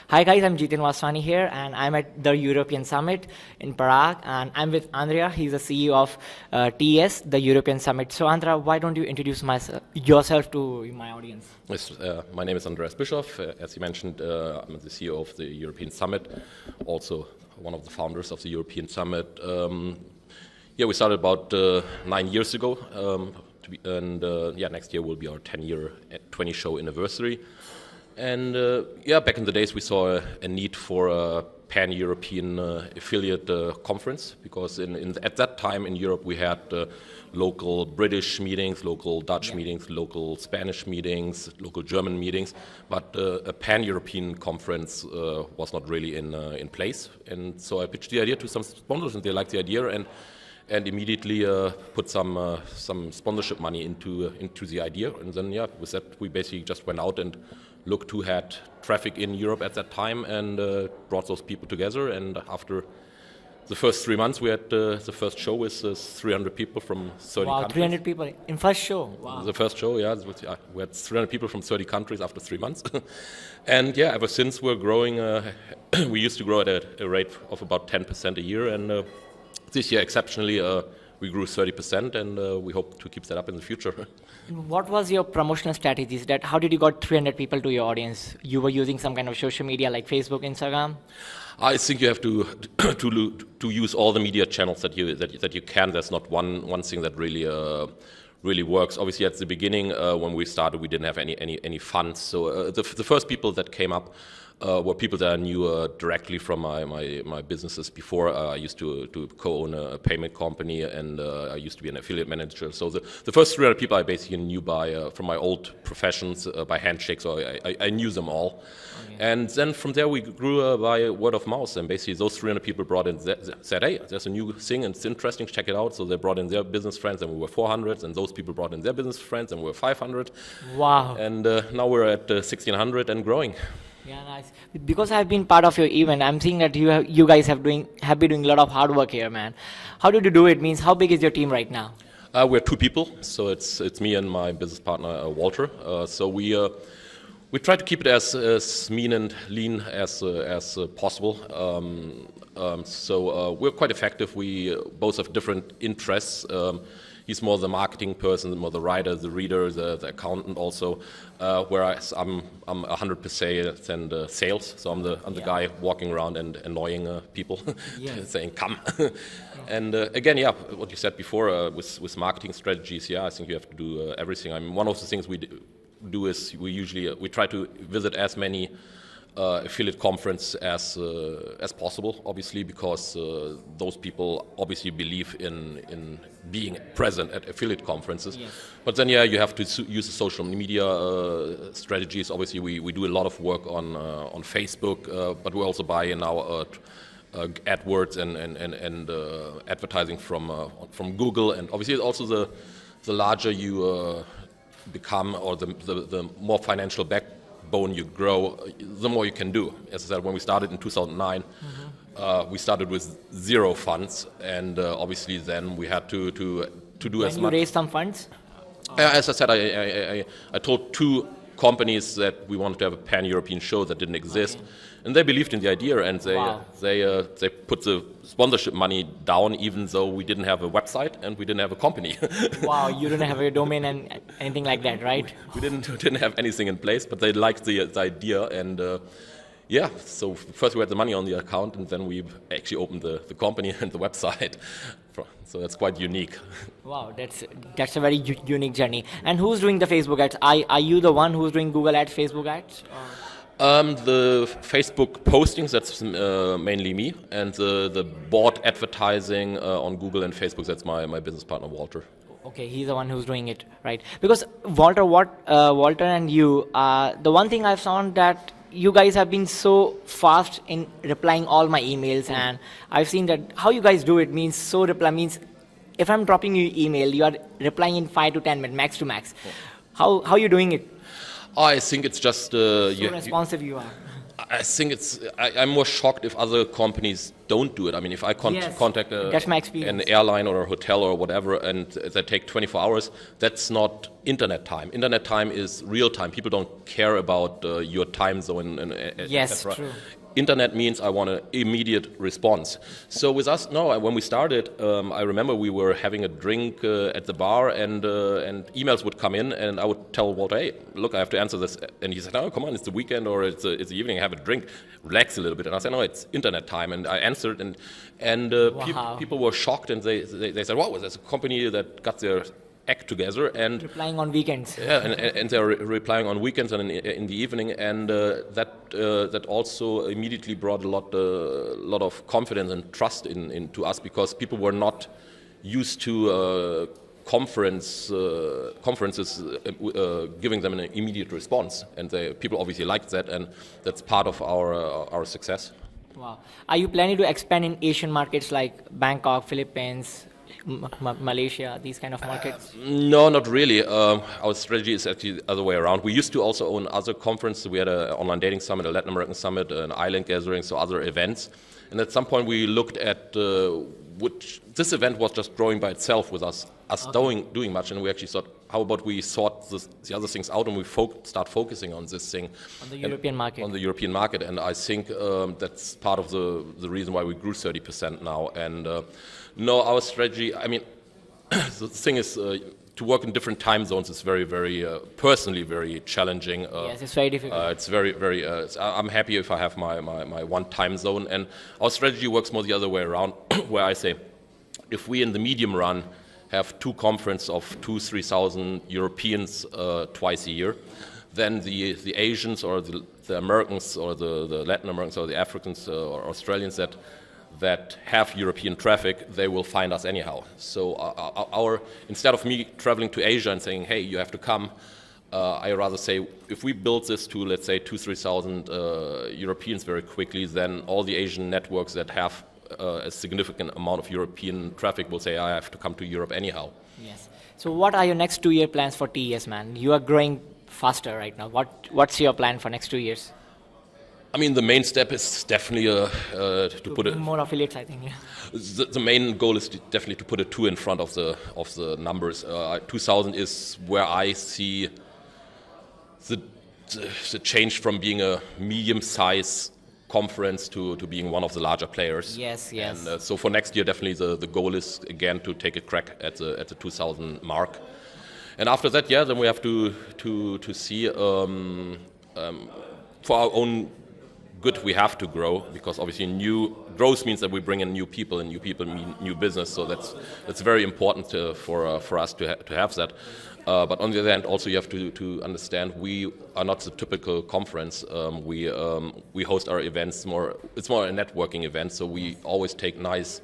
Hi guys, I'm Jitendra Vaswani here, and I'm at the European Summit in Prague, and I'm with Andreas. He's the CEO of TES, the European Summit. So Andrea, why don't you introduce yourself to my audience? Yes, my name is Andreas Bischoff. As you mentioned, I'm the CEO of the European Summit, also one of the founders of the European Summit. We started about 9 years ago, next year will be our 10-year 20 show anniversary. And back in the days we saw a need for a pan-European affiliate conference, because at that time in Europe we had local British meetings, local Dutch meetings, local Spanish meetings, local German meetings, but a pan-European conference was not really in place. And so I pitched the idea to some sponsors, and they liked the idea and immediately put some sponsorship money into the idea. And then with that we basically just went out and looked who had traffic in Europe at that time and brought those people together. And after the first 3 months, we had the first show with 300 people from 30 countries. 300 people in first show. Wow. The first show, we had 300 people from 30 countries after 3 months. And ever since we're growing. We used to grow at a rate of about 10% a year, and this year exceptionally we grew 30%, and we hope to keep that up in the future. What was your promotional strategies? How did you got 300 people to your audience? You were using some kind of social media like Facebook, Instagram? I think you have to use all the media channels that you can. There's not one thing that really works. Obviously, at the beginning when we started, we didn't have any funds. So the first people that came up were people that I knew directly from my businesses before. I used to co-own a payment company, and I used to be an affiliate manager. So the first 300 people I basically knew from my old professions by handshake, so I knew them all. Okay. And then from there we grew by word of mouth, and basically those 300 people brought in, said, hey, there's a new thing and it's interesting, check it out. So they brought in their business friends, and we were 400, and those people brought in their business friends, and we were 500. Wow. And now we're at 1,600 and growing. Yeah, nice. Because I've been part of your event, I'm seeing that you guys have been doing a lot of hard work here, man. How did you do it? Means how big is your team right now? We're 2 people, so it's me and my business partner Walter. So we try to keep it as mean and lean as possible. So we're quite effective. We both have different interests. He's more the marketing person, more the writer, the reader, the accountant also. Whereas I'm 100% and sales. So I'm the guy walking around and annoying people, saying come. And again, what you said before with marketing strategies. I think you have to do everything. I mean, one of the things we do is we try to visit as many affiliate conference as possible, obviously, because those people obviously believe in being present at affiliate conferences. Yes. But then you have to use the social media strategies. Obviously we do a lot of work on Facebook, but we also buy now AdWords and advertising from Google. And obviously also the larger you become, or the more financial backbone you grow, the more you can do. As I said, when we started in 2009, we started with 0 funds, and obviously then we had to do as much. You raised some funds? As I said, I told 2 companies that we wanted to have a pan-European show that didn't exist, and they believed in the idea, and they put the sponsorship money down, even though we didn't have a website and we didn't have a company. Wow, you didn't have a domain and anything like that, right? We didn't have anything in place, but they liked the idea, and so first we had the money on the account, and then we actually opened the company and the website. So that's quite unique. Wow, that's a very unique journey. And who's doing the Facebook ads? Are you the one who's doing Google ads, Facebook ads? The Facebook postings, that's mainly me, and the bought advertising on Google and Facebook, that's my business partner Walter. Okay, he's the one who's doing it, right? Because Walter and you, the one thing I've found that you guys have been so fast in replying all my emails, and I've seen that how you guys do it means means if I'm dropping you email, you are replying in 5 to 10 minutes, max to max. How are you doing it? I think it's just so responsive you are. I think I'm more shocked if other companies don't do it. I mean, if I Yes, contact that's my experience. an airline or a hotel or whatever, and they take 24 hours, that's not internet time. Internet time is real time. People don't care about your time zone and Yes, et cetera. true. Internet means I want an immediate response. So with us, no. When we started, I remember we were having a drink at the bar, and emails would come in, and I would tell Walter, "Hey, look, I have to answer this." And he said, "Oh, come on, it's the weekend or it's the evening. Have a drink, relax a little bit." And I said, "No, it's internet time." And I answered, and Wow. people were shocked, and they said, "Wow, there's a company that got their act together," and Replying on weekends. yeah, and they're replying on weekends and in the evening, and that also immediately brought a lot of confidence and trust into us, because people were not used to conferences giving them an immediate response, and people obviously liked that, and that's part of our success. Wow. Are you planning to expand in Asian markets like Bangkok, Philippines, Malaysia, these kind of markets? No, not really. Our strategy is actually the other way around. We used to also own other conferences. We had an online dating summit, a Latin American summit, an island gathering, so other events. And at some point we looked at which this event was just growing by itself with us okay. doing much, and we actually thought, how about we sort the other things out, and we start focusing on this thing. On the European market. On the European market, and I think that's part of the reason why we grew 30% now. And no, our strategy, I mean, the thing is, to work in different time zones is very, very, personally very challenging. Yes, it's very difficult. It's very, very, I'm happy if I have my one time zone. And our strategy works more the other way around, where I say, if we in the medium run have two conferences of 2,000-3,000 Europeans twice a year, then the Asians or the Americans or the Latin Americans or the Africans or Australians that have European traffic, they will find us anyhow. So instead of me traveling to Asia and saying, hey, you have to come, I rather say, if we build this to, let's say, 2,000-3,000 Europeans very quickly, then all the Asian networks that have a significant amount of European traffic will say, I have to come to Europe anyhow. Yes. So what are your next 2-year plans for TES, man? You are growing faster right now. What's your plan for next 2 years? I mean, the main step is definitely to put it more affiliates. I think. Yeah. The main goal is definitely to put a 2 in front of the numbers. 2,000 is where I see the change from being a medium-sized conference to being one of the larger players. Yes, yes. And so for next year, definitely the goal is again to take a crack at the 2,000 mark. And after that, yeah, then we have to see for our own good, we have to grow, because obviously new growth means that we bring in new people, and new people mean new business. So that's very important for us to have that. But on the other hand, also you have to understand we are not the typical conference. We host our events it's more a networking event. So we always take nice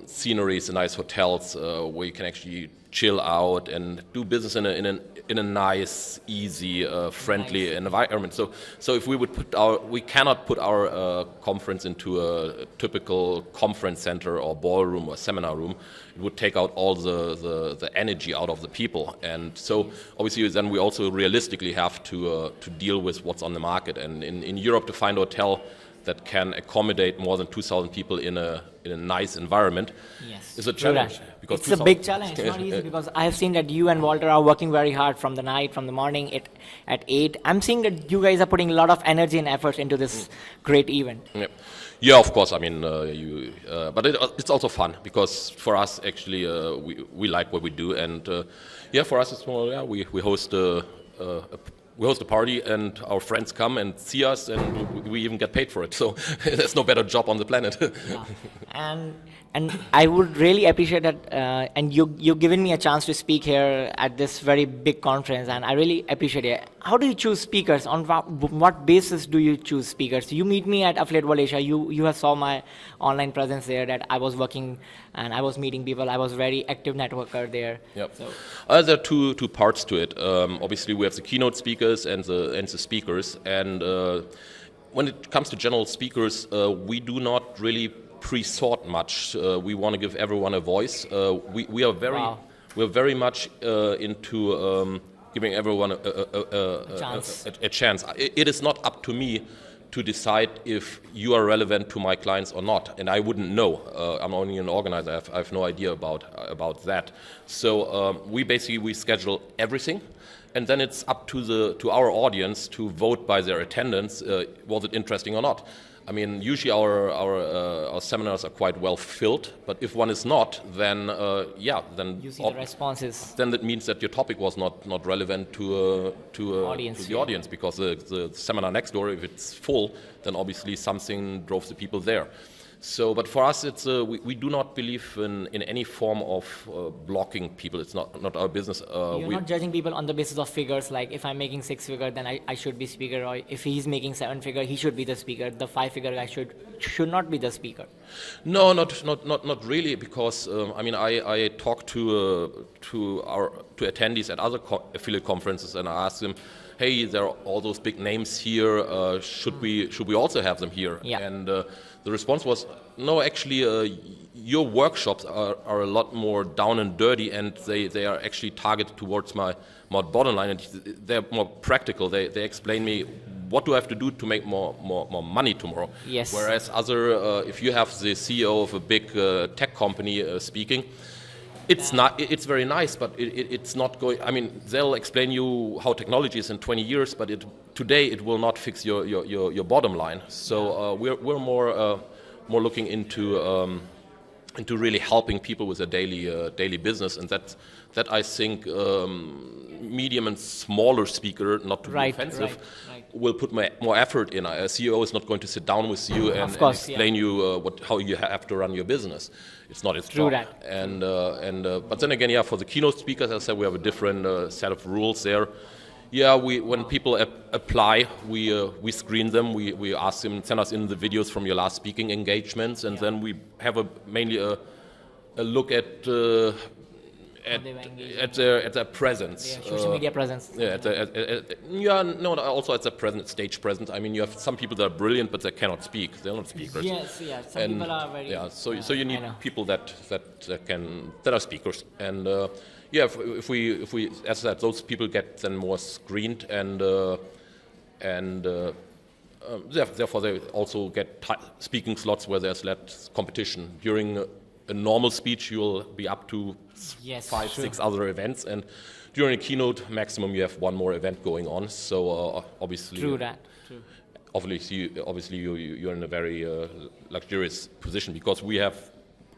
sceneries and nice hotels where you can actually chill out and do business in a nice, easy, friendly environment. So if we cannot put our conference into a typical conference center or ballroom or seminar room. It would take out all the energy out of the people. And so obviously then we also realistically have to deal with what's on the market. And in Europe, to find a hotel that can accommodate more than 2,000 people in a nice environment is a challenge. Because it's a big challenge. It's not easy, because I have seen that you and Walter are working very hard from the morning at 8. I'm seeing that you guys are putting a lot of energy and effort into this great event. Yeah, of course. I mean, but it's also fun, because for us, actually, we like what we do, and for us, it's more. Yeah, we host a party, and our friends come and see us, and we even get paid for it. So there's no better job on the planet. Yeah. And I would really appreciate that. And you've given me a chance to speak here at this very big conference, and I really appreciate it. How do you choose speakers? On what basis do you choose speakers? You meet me at Affiliate World Asia. You have saw my online presence there, that I was working and I was meeting people. I was very active networker there. Yep. So. There are two parts to it. Obviously, we have the keynote speakers and the speakers. And when it comes to general speakers, we do not really pre-sort much. We want to give everyone a voice. We're very much into giving everyone chance. a chance. It is not up to me to decide if you are relevant to my clients or not, and I wouldn't know. I'm only an organizer. I have no idea about that. So we schedule everything, and then it's up to our audience to vote by their attendance. Was it interesting or not? I mean, usually our seminars are quite well filled, but if one is not, then then You see the responses. then that means that your topic was not relevant to the audience, because the seminar next door, if it's full, then obviously something drove the people there. So, but for us, it's we do not believe in any form of blocking people. It's not our business. You're not judging people on the basis of figures, like if I'm making 6 figure, then I should be speaker, or if he's making 7 figure, he should be the speaker. The 5 figure guy should not be the speaker. No, not really, because I mean I talk to attendees at other affiliate conferences, and I ask them, hey, there are all those big names here. Should we also have them here? Yeah. And the response was, no, actually, your workshops are a lot more down and dirty, and they are actually targeted towards my bottom line, and they're more practical. They explain me what do I have to do to make more money tomorrow. Yes. Whereas if you have the CEO of a big tech company speaking, it's very nice, but it's not going. I mean, they'll explain you how technology is in 20 years, but today it will not fix your bottom line. So we're more looking into really helping people with their daily business, and that I think medium and smaller speaker, not to be offensive, will put more effort in. A CEO is not going to sit down with you and explain you how you have to run your business. It's not his job. But then again, for the keynote speakers, as I said, we have a different set of rules there. Yeah, when people apply, we screen them. We ask them, send us in the videos from your last speaking engagements, and then we have mainly a look at their presence, social media presence. Also at their presence, stage presence. I mean, you have some people that are brilliant, but they cannot speak. They're not speakers. Some people are very. So you need people that are speakers, and if we as I said, those people get then more screened, and therefore they also get speaking slots where there's less competition. During a normal speech, you'll be up to 5, 6 other events, and during a keynote, maximum you have one more event going on. So obviously, True. Obviously, you're in a very luxurious position, because we have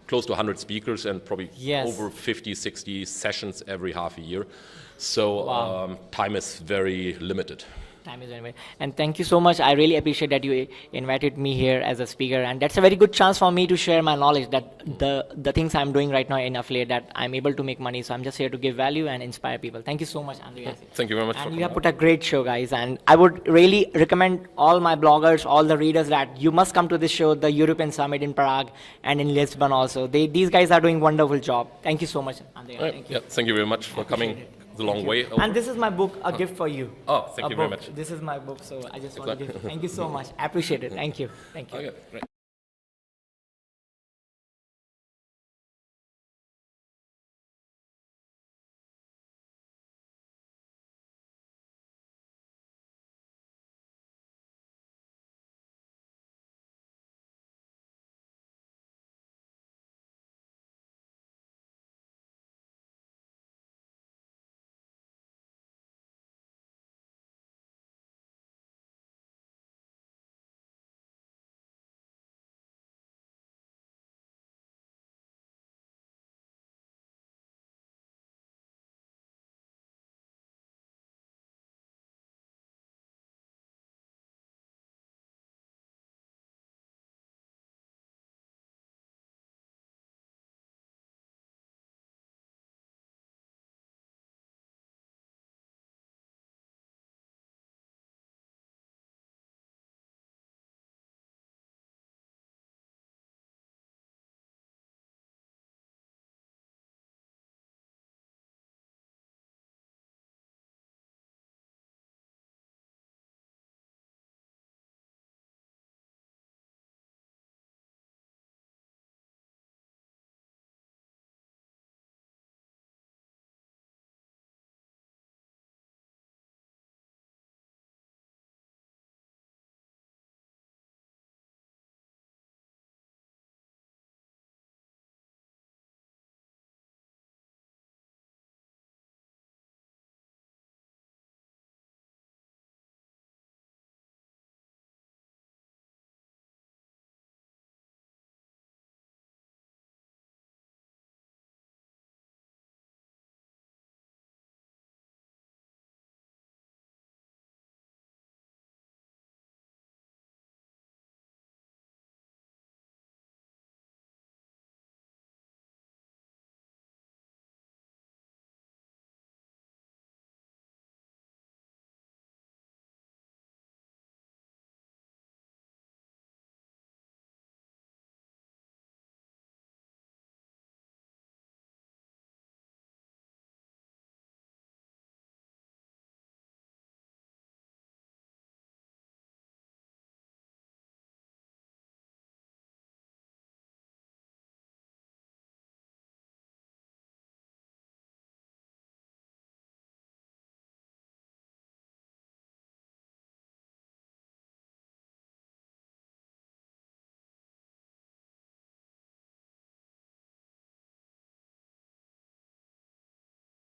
close to 100 speakers and probably over 50, 60 sessions every half a year. So time is very limited. And thank you so much. I really appreciate that you invited me here as a speaker, and that's a very good chance for me to share my knowledge, that the things I'm doing right now in affiliate, that I'm able to make money. So I'm just here to give value and inspire people. Thank you so much, Andreas. Thank you very much. And you have put a great show, guys, and I would really recommend all my bloggers, all the readers, that you must come to this show, the European Summit in Prague and in Lisbon also. These guys are doing wonderful job. Thank you so much, Andreas. Thank you very much for coming the long way. And this is my book, a gift for you. Oh, thank you very much. This is my book, so I just want to give. Thank you so much. I appreciate it. Thank you. Okay, great.